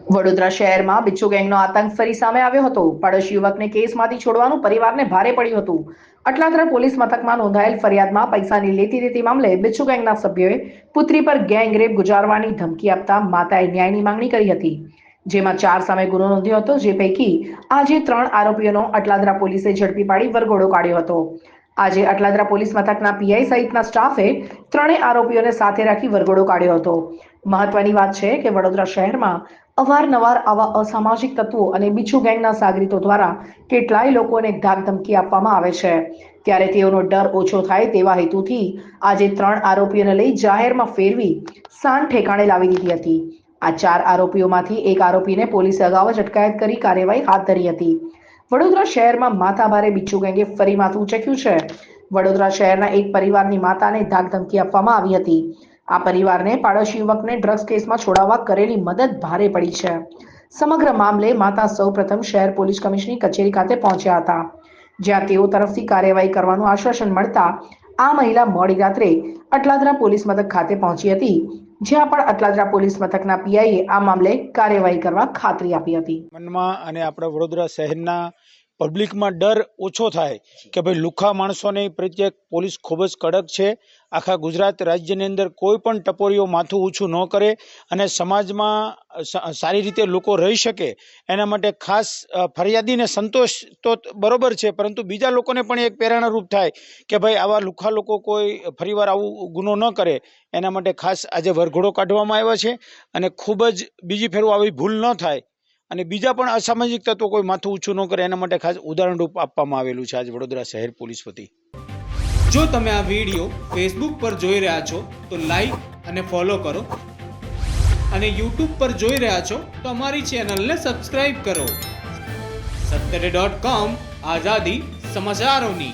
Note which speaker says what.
Speaker 1: વડોદરા શહેરમાં બિચ્છુ ગેંગનો આતંક ફરી સામે આવ્યો હતો. પાડોશી યુવકને કેસમાંથી છોડવાનું પરિવારને ભારે પડ્યું હતું. અટલાદરા પોલીસ મથકમાં નોંધાયેલ ફરિયાદમાં પૈસાની લેતી દેતી મામલે બિચ્છુ ગેંગના સભ્યોએ પુત્રી પર ગેંગ રેપ ગુજારવાની ધમકી આપતા માતાએ ન્યાયની માંગણી કરી હતી, જેમાં 4 સામે ગુનો નોંધ્યો હતો, જે પૈકી આજે 3 આરોપીઓનો અટલાદરા પોલીસે ઝડપી પાડી વરઘોડો કાઢ્યો હતો. આજે અટલાદરા પોલીસ મથકના પીઆઈ સહિતના સ્ટાફે ત્રણેય આરોપીઓને સાથે રાખી વરઘોડો કાઢ્યો હતો. મહત્વની વાત છે કે વડોદરા શહેરમાં અવારનવાર આવા અસામાજિક તત્વો અને બિચ્છુ ગેંગના સાગરીતો દ્વારા કેટલાય લોકોને ધાક ધમકી આપવામાં આવે છે, ત્યારે તેઓનો ડર ઓછો થાય તેવા હેતુથી આજે 3 આરોપીઓને લઈ જાહેરમાં ફેરવી સાન ઠેકાણે લાવી દીધી હતી. આ 4 આરોપીઓમાંથી એક આરોપીને પોલીસે અગાઉ જ અટકાયત કરી કાર્યવાહી હાથ ધરી હતી. વડોદરા શહેરમાં માથાભારે બિચ્છુ ગેંગે ફરી માથું ઉચક્યું છે. વડોદરા શહેરના એક પરિવારની માતાને ધાક ધમકી આપવામાં આવી હતી. આ પરિવારને પાડોશી યુવકને ડ્રગ્સ કેસમાં છોડાવવા કરેલી મદદ ભારે પડી છે. સમગ્ર મામલે માતા સૌપ્રથમ શહેર પોલીસ કમિશનરની કચેરી ખાતે પહોંચ્યા હતા, જ્યાં તેઓ તરફથી કાર્યવાહી કરવાનું આશ્વાસન મળતા આ મહિલા મોડી રાત્રે અટલાદરા પોલીસ મથક ખાતે પહોંચી હતી, જ્યાં પણ અટલાદરા પોલીસ મથકના પીઆઈએ આ મામલે કાર્યવાહી કરવા ખાતરી આપી હતી.
Speaker 2: મનમાં અને આપણા વડોદરા શહેરના પબ્લિકમાં ડર ઓછો થાય કે ભાઈ લુખ્ખા માણસોની પ્રત્યે પોલીસ ખૂબ જ કડક છે. આખા ગુજરાત રાજ્યની અંદર કોઈ પણ ટપોરીઓ માથું ઊંચું ન કરે અને સમાજમાં સારી રીતે લોકો રહી શકે એના માટે ખાસ ફરિયાદીને સંતોષ તો બરોબર છે, પરંતુ બીજા લોકોને પણ એક પ્રેરણારૂપ થાય કે ભાઈ આવા લુખ્ખા લોકો કોઈ ફરીવાર આવું ગુનો ન કરે, એના માટે ખાસ આજે વરઘોડો કાઢવામાં આવ્યો છે. અને ખૂબ જ બીજી ફેરું આવી ભૂલ ન થાય અને બીજા પણ અસામાજિક તત્વો કોઈ માથું ઊંચું ન કરે એના માટે ખાસ ઉદાહરણરૂપ આપવામાં આવેલું છે આજે વડોદરા શહેર પોલીસ વતી.
Speaker 3: જો તમે આ વિડીયો ફેસબુક પર જોઈ રહ્યા છો તો લાઈક અને ફોલો કરો, અને યુટ્યુબ પર જોઈ રહ્યા છો તો અમારી ચેનલને સબસ્ક્રાઇબ કરો. સત્તરે.com આઝાદી સમાચારોની.